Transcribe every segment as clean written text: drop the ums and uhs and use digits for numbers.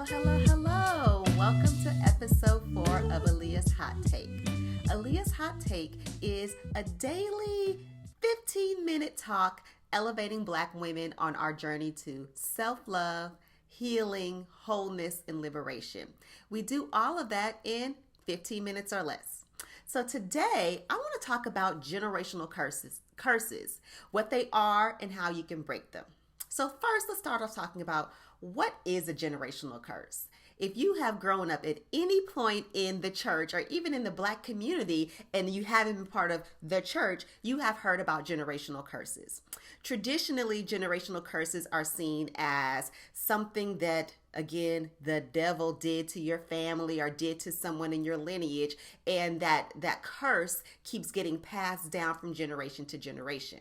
Hello. Welcome to episode 4 of Alea's Hot Take. Alea's Hot Take is a daily 15-minute talk elevating Black women on our journey to self-love, healing, wholeness, and liberation. We do all of that in 15 minutes or less. So today, I want to talk about generational curses, what they are, and how you can break them. So first, let's start off talking about what is a generational curse. If you have grown up at any point in the church or even in the Black community and you haven't been part of the church, you have heard about generational curses. Traditionally, generational curses are seen as something that, again, the devil did to your family or did to someone in your lineage, and that curse keeps getting passed down from generation to generation.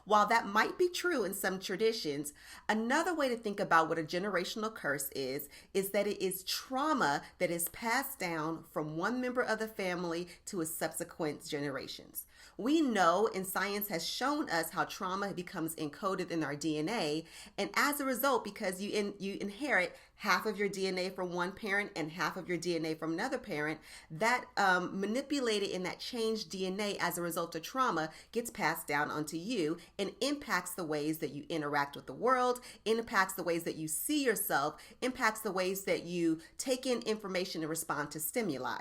While that might be true in some traditions, another way to think about what a generational curse is that it is trauma that is passed down from one member of the family to its subsequent generations. We know, and science has shown us, how trauma becomes encoded in our DNA, and as a result, because you inherit half of your DNA from one parent and half of your DNA from another parent, that manipulated and that changed DNA as a result of trauma gets passed down onto you and impacts the ways that you interact with the world, impacts the ways that you see yourself, impacts the ways that you take in information and respond to stimuli.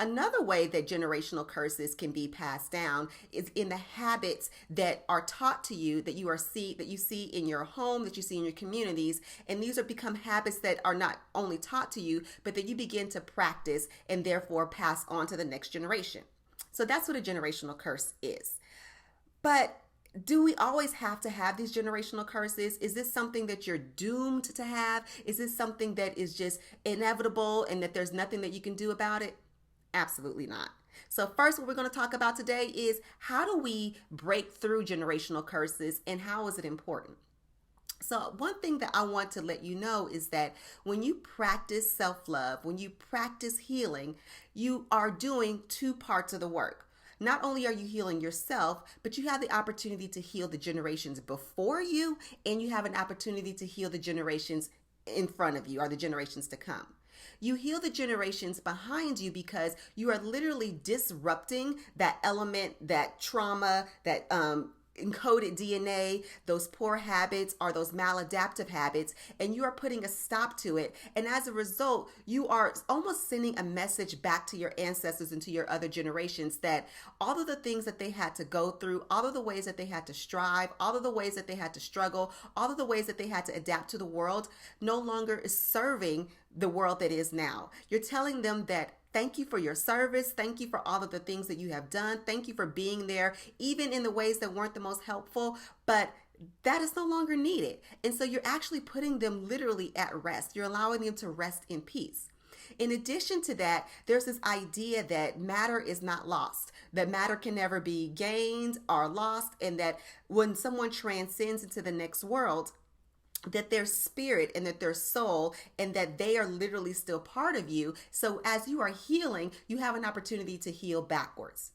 Another way that generational curses can be passed down is in the habits that are taught to you, that you see in your home, that you see in your communities, and these are become habits that are not only taught to you, but that you begin to practice and therefore pass on to the next generation. So that's what a generational curse is. But do we always have to have these generational curses? Is this something that you're doomed to have? Is this something that is just inevitable and that there's nothing that you can do about it? Absolutely not. So first, what we're going to talk about today is how do we break through generational curses and how is it important? So one thing that I want to let you know is that when you practice self-love, when you practice healing, you are doing two parts of the work. Not only are you healing yourself, but you have the opportunity to heal the generations before you, and you have an opportunity to heal the generations in front of you or the generations to come. You heal the generations behind you because you are literally disrupting that element, that trauma, that encoded DNA, those poor habits or those maladaptive habits, and you are putting a stop to it. And as a result, you are almost sending a message back to your ancestors and to your other generations that all of the things that they had to go through, all of the ways that they had to strive, all of the ways that they had to struggle, all of the ways that they had to adapt to the world no longer is serving the world that is now. You're telling them that thank you for your service. Thank you for all of the things that you have done. Thank you for being there, even in the ways that weren't the most helpful, but that is no longer needed. And so you're actually putting them literally at rest. You're allowing them to rest in peace. In addition to that, there's this idea that matter is not lost, that matter can never be gained or lost, and that when someone transcends into the next world, that their spirit and that their soul and that they are literally still part of you. So as you are healing, you have an opportunity to heal backwards.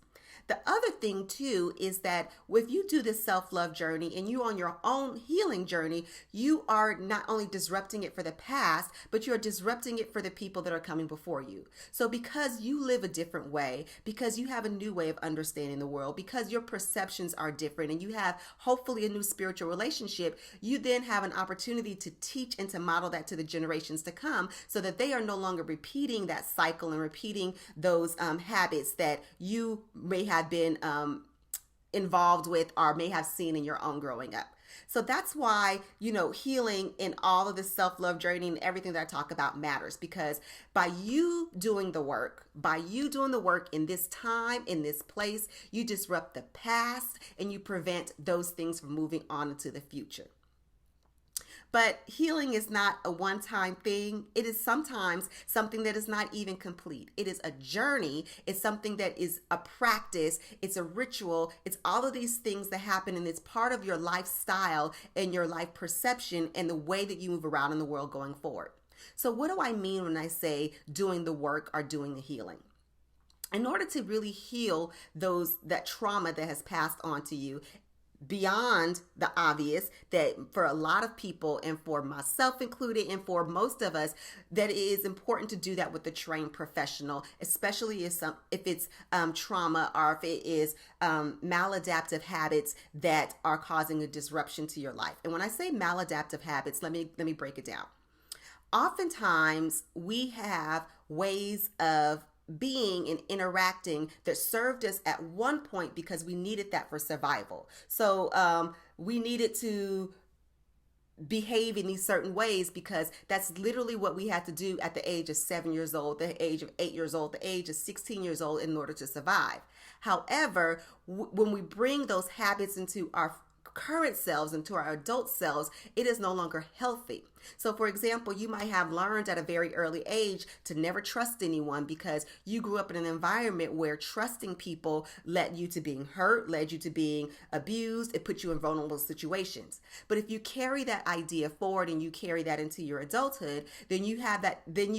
The other thing too is that if you do this self-love journey and you on your own healing journey, you are not only disrupting it for the past, but you're disrupting it for the people that are coming before you. So because you live a different way, because you have a new way of understanding the world, because your perceptions are different and you have hopefully a new spiritual relationship, you then have an opportunity to teach and to model that to the generations to come so that they are no longer repeating that cycle and repeating those habits that you may have been involved with or may have seen in your own growing up. So that's why, healing and all of this self-love journey and everything that I talk about matters, because by you doing the work in this time, in this place, you disrupt the past and you prevent those things from moving on into the future. But healing is not a one-time thing. It is sometimes something that is not even complete. It is a journey. It's something that is a practice. It's a ritual. It's all of these things that happen, and it's part of your lifestyle and your life perception and the way that you move around in the world going forward. So what do I mean when I say doing the work or doing the healing? In order to really heal that trauma that has passed on to you, beyond the obvious that for a lot of people, and for myself included, and for most of us, that it is important to do that with a trained professional, especially if it's trauma, or if it is maladaptive habits that are causing a disruption to your life. And when I say maladaptive habits, let me break it down. Oftentimes we have ways of being and interacting that served us at one point because we needed that for survival. So we needed to behave in these certain ways because that's literally what we had to do at the age of 7 years old, the age of 8 years old, the age of 16 years old in order to survive. However, when we bring those habits into our current selves, into our adult selves, it is no longer healthy. So for example, you might have learned at a very early age to never trust anyone because you grew up in an environment where trusting people led you to being hurt, led you to being abused. It put you in vulnerable situations. But if you carry that idea forward and you carry that into your adulthood, then you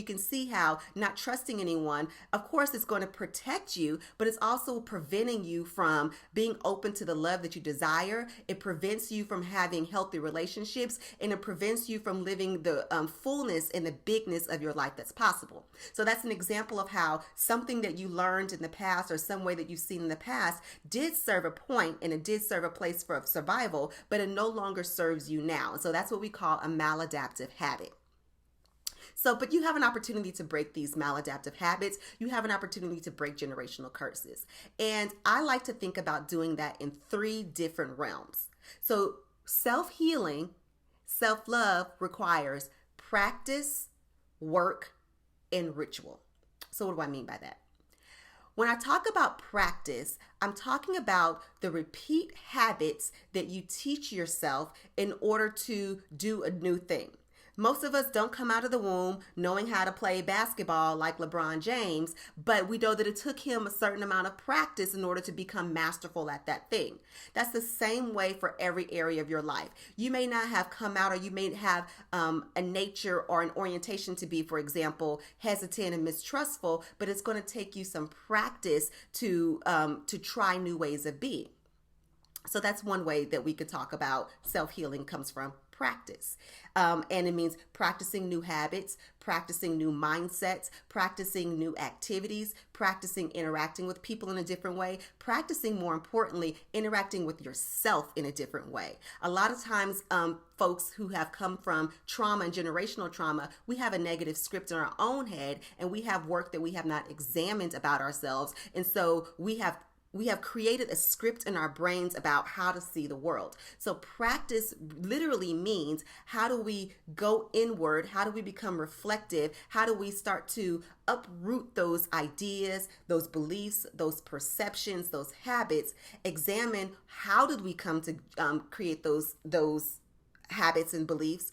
can see how not trusting anyone, of course, it's going to protect you, but it's also preventing you from being open to the love that you desire. It prevents you from having healthy relationships, and it prevents you from living the fullness and the bigness of your life that's possible. So that's an example of how something that you learned in the past, or some way that you've seen in the past, did serve a point and it did serve a place for survival, but it no longer serves you now. So that's what we call a maladaptive habit. So, but you have an opportunity to break these maladaptive habits. You have an opportunity to break generational curses. And I like to think about doing that in 3 different realms. So self-healing, self-love requires practice, work, and ritual. So what do I mean by that? When I talk about practice, I'm talking about the repeat habits that you teach yourself in order to do a new thing. Most of us don't come out of the womb knowing how to play basketball like LeBron James, but we know that it took him a certain amount of practice in order to become masterful at that thing. That's the same way for every area of your life. You may not have come out, or you may have a nature or an orientation to be, for example, hesitant and mistrustful, but it's going to take you some practice to try new ways of being. So that's one way that we could talk about self-healing comes from practice. And it means practicing new habits, practicing new mindsets, practicing new activities, practicing interacting with people in a different way, practicing, more importantly, interacting with yourself in a different way. A lot of times, folks who have come from trauma and generational trauma, we have a negative script in our own head, and we have work that we have not examined about ourselves. And so we have created a script in our brains about how to see the world. So practice literally means, how do we go inward? How do we become reflective? How do we start to uproot those ideas, those beliefs, those perceptions, those habits? Examine, how did we come to create those habits and beliefs?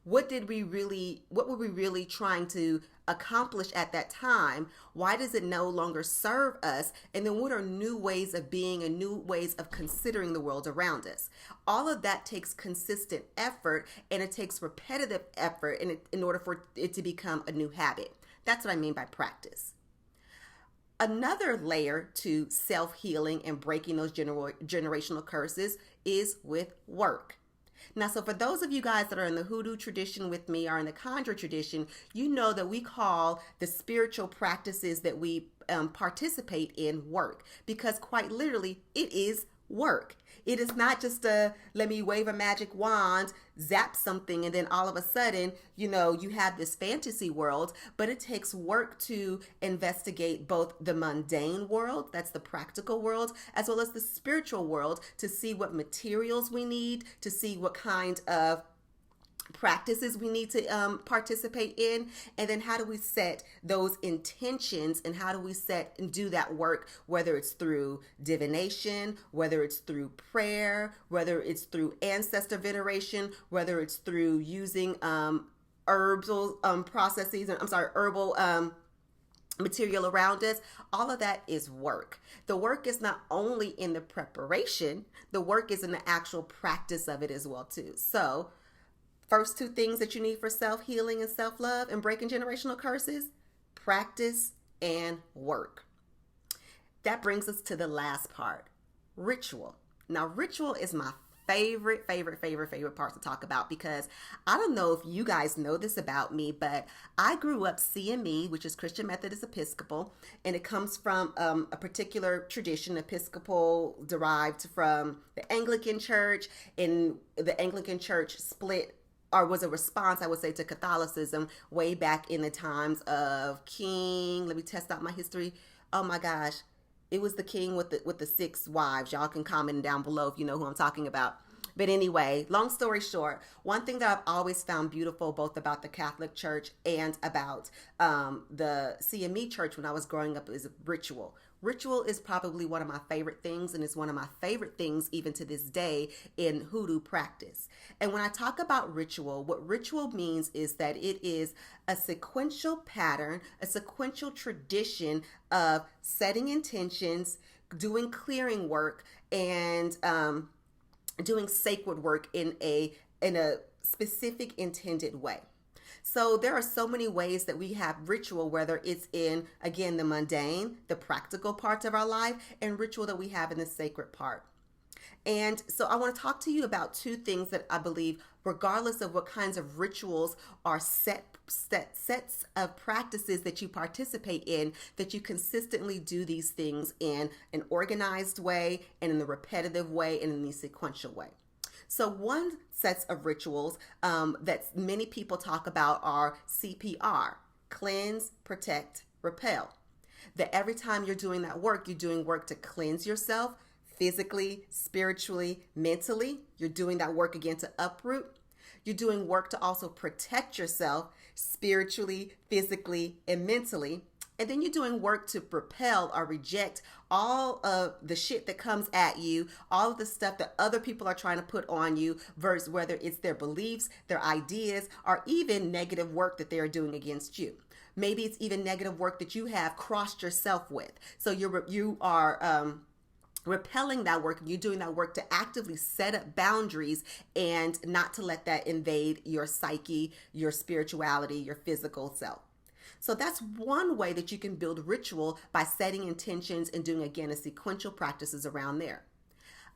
What were we really trying to accomplish at that time? Why does it no longer serve us? And then what are new ways of being and new ways of considering the world around us? All of that takes consistent effort, and it takes repetitive effort in order for it to become a new habit. That's what I mean by practice. Another layer to self-healing and breaking those generational curses is with work. Now, so for those of you guys that are in the hoodoo tradition with me, or in the conjure tradition, you know that we call the spiritual practices that we participate in work, because quite literally it is work. It is not just let me wave a magic wand, zap something, and then all of a sudden, you have this fantasy world. But it takes work to investigate both the mundane world, that's the practical world, as well as the spiritual world, to see what materials we need, to see what kind of practices we need to participate in, and then how do we set those intentions, and how do we set and do that work, whether it's through divination, whether it's through prayer, whether it's through ancestor veneration, whether it's through using herbal material around us. All of that is work. The work is not only in the preparation, the work is in the actual practice of it as well too. So first 2 things that you need for self-healing and self-love and breaking generational curses: practice and work. That brings us to the last part, ritual. Now, ritual is my favorite part to talk about because I don't know if you guys know this about me, but I grew up CME, which is Christian Methodist Episcopal, and it comes from a particular tradition, Episcopal, derived from the Anglican Church, and the Anglican Church split or was a response, I would say, to Catholicism way back in the times of King. Let me test out my history. Oh my gosh. It was the king with the six wives. Y'all can comment down below if you know who I'm talking about. But anyway, long story short, one thing that I've always found beautiful both about the Catholic Church and about the CME Church when I was growing up is ritual. Ritual is probably one of my favorite things, and it's one of my favorite things even to this day in hoodoo practice. And when I talk about ritual, what ritual means is that it is a sequential pattern, a sequential tradition of setting intentions, doing clearing work, and doing sacred work in a specific intended way. So there are so many ways that we have ritual, whether it's in, again, the mundane, the practical parts of our life, and ritual that we have in the sacred part. And so I want to talk to you about two things that I believe, regardless of what kinds of rituals or sets of practices that you participate in, that you consistently do these things in an organized way and in the repetitive way and in the sequential way. So one sets of rituals that many people talk about are CPR, cleanse, protect, repel. That every time you're doing that work, you're doing work to cleanse yourself physically, spiritually, mentally. You're doing that work again to uproot. You're doing work to also protect yourself spiritually, physically, and mentally. And then you're doing work to repel or reject all of the shit that comes at you, all of the stuff that other people are trying to put on you, versus whether it's their beliefs, their ideas, or even negative work that they're doing against you. Maybe it's even negative work that you have crossed yourself with. So you are repelling that work. You're doing that work to actively set up boundaries and not to let that invade your psyche, your spirituality, your physical self. So that's one way that you can build ritual, by setting intentions and doing, again, a sequential practices around there.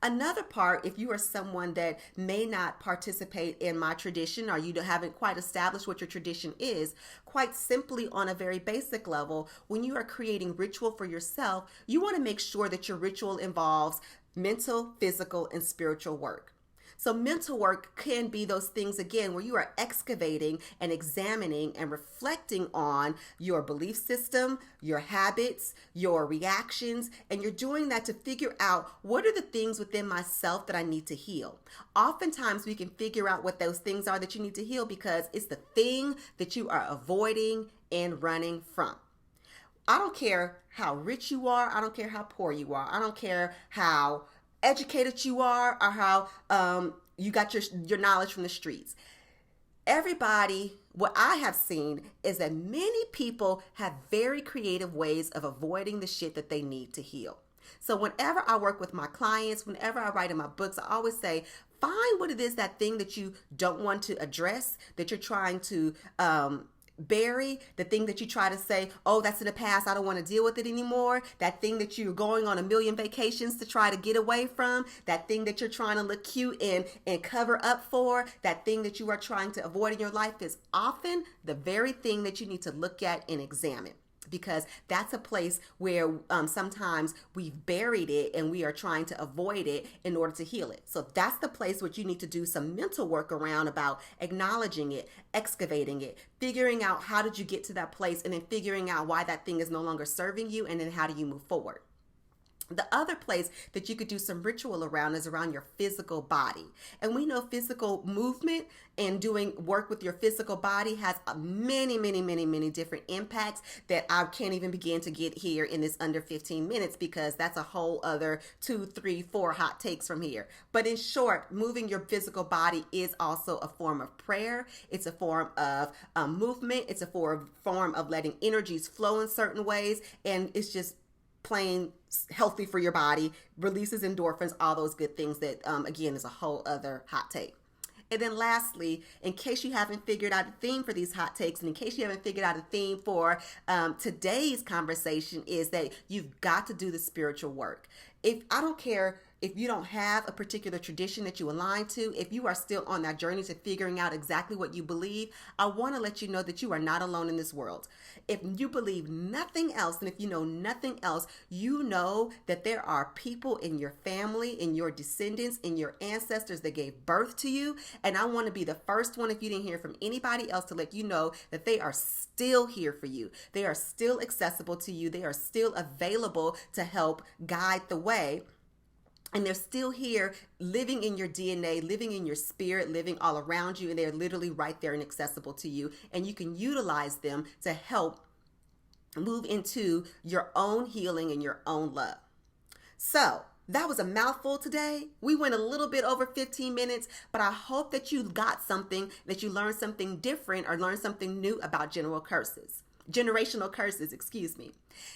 Another part, if you are someone that may not participate in my tradition, or you haven't quite established what your tradition is, quite simply on a very basic level, when you are creating ritual for yourself, you want to make sure that your ritual involves mental, physical, and spiritual work. So mental work can be those things, again, where you are excavating and examining and reflecting on your belief system, your habits, your reactions, and you're doing that to figure out what are the things within myself that I need to heal. Oftentimes we can figure out what those things are that you need to heal because it's the thing that you are avoiding and running from. I don't care how rich you are. I don't care how poor you are. I don't care how educated you are or how you got your knowledge from the streets. Everybody, what I have seen is that many people have very creative ways of avoiding the shit that they need to heal. So whenever I work with my clients, whenever I write in my books, I always say, find what it is, that thing that you don't want to address, that you're trying to bury, the thing that you try to say, oh, that's in the past, I don't want to deal with it anymore, that thing that you're going on a million vacations to try to get away from, that thing that you're trying to look cute and cover up for, that thing that you are trying to avoid in your life is often the very thing that you need to look at and examine. Because that's a place where sometimes we've buried it and we are trying to avoid it in order to heal it. So that's the place where you need to do some mental work around about acknowledging it, excavating it, figuring out how did you get to that place, and then figuring out why that thing is no longer serving you, and then how do you move forward. The other place that you could do some ritual around is around your physical body. And we know physical movement and doing work with your physical body has many different impacts that I can't even begin to get here in this under 15 minutes, because that's a whole other 2, 3, 4 hot takes from here. But in short, moving your physical body is also a form of prayer. It's a form of movement. It's a form of letting energies flow in certain ways. And it's just plain healthy for your body, releases endorphins, all those good things that, again, is a whole other hot take. And then lastly, in case you haven't figured out a theme for these hot takes, and in case you haven't figured out a theme for today's conversation, is that you've got to do the spiritual work. If I don't care if you don't have a particular tradition that you align to, if you are still on that journey to figuring out exactly what you believe, I want to let you know that you are not alone in this world. If you believe nothing else, and if you know nothing else, you know that there are people in your family, in your descendants, in your ancestors that gave birth to you. And I want to be the first one, if you didn't hear from anybody else, to let you know that they are still here for you. They are still accessible to you. They are still available to help guide the way. And they're still here, living in your DNA, living in your spirit, living all around you. And they're literally right there and accessible to you. And you can utilize them to help move into your own healing and your own love. So that was a mouthful today. We went a little bit over 15 minutes, but I hope that you got something, that you learned something different or learned something new about generational curses, excuse me.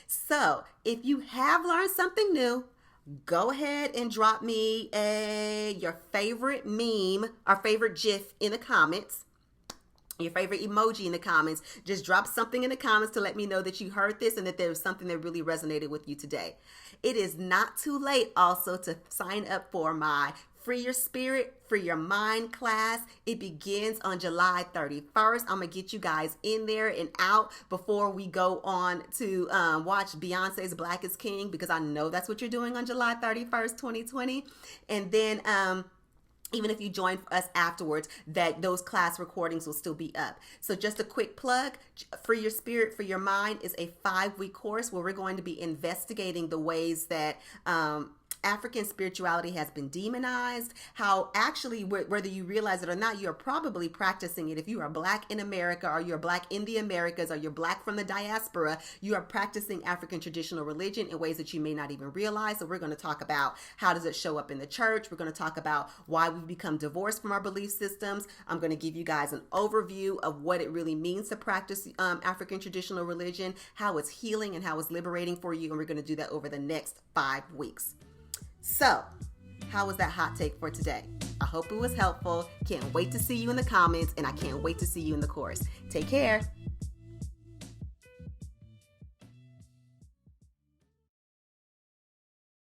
So if you have learned something new, go ahead and drop me your favorite meme or favorite GIF in the comments, your favorite emoji in the comments. Just drop something in the comments to let me know that you heard this and that there was something that really resonated with you today. It is not too late also to sign up for my Free Your Spirit, Free Your Mind class. It begins on July 31st. I'm going to get you guys in there and out before we go on to watch Beyonce's Black is King, because I know that's what you're doing on July 31st, 2020. And then even if you join us afterwards, that those class recordings will still be up. So just a quick plug, Free Your Spirit, Free Your Mind is a 5-week course where we're going to be investigating the ways that African spirituality has been demonized, how actually, whether you realize it or not, you're probably practicing it. If you are Black in America, or you're Black in the Americas, or you're Black from the diaspora, you are practicing African traditional religion in ways that you may not even realize. So we're going to talk about how does it show up in the church. We're going to talk about why we become divorced from our belief systems. I'm going to give you guys an overview of what it really means to practice African traditional religion, how it's healing and how it's liberating for you. And we're going to do that over the next 5 weeks. So, how was that hot take for today? I hope it was helpful. Can't wait to see you in the comments, and I can't wait to see you in the course. Take care.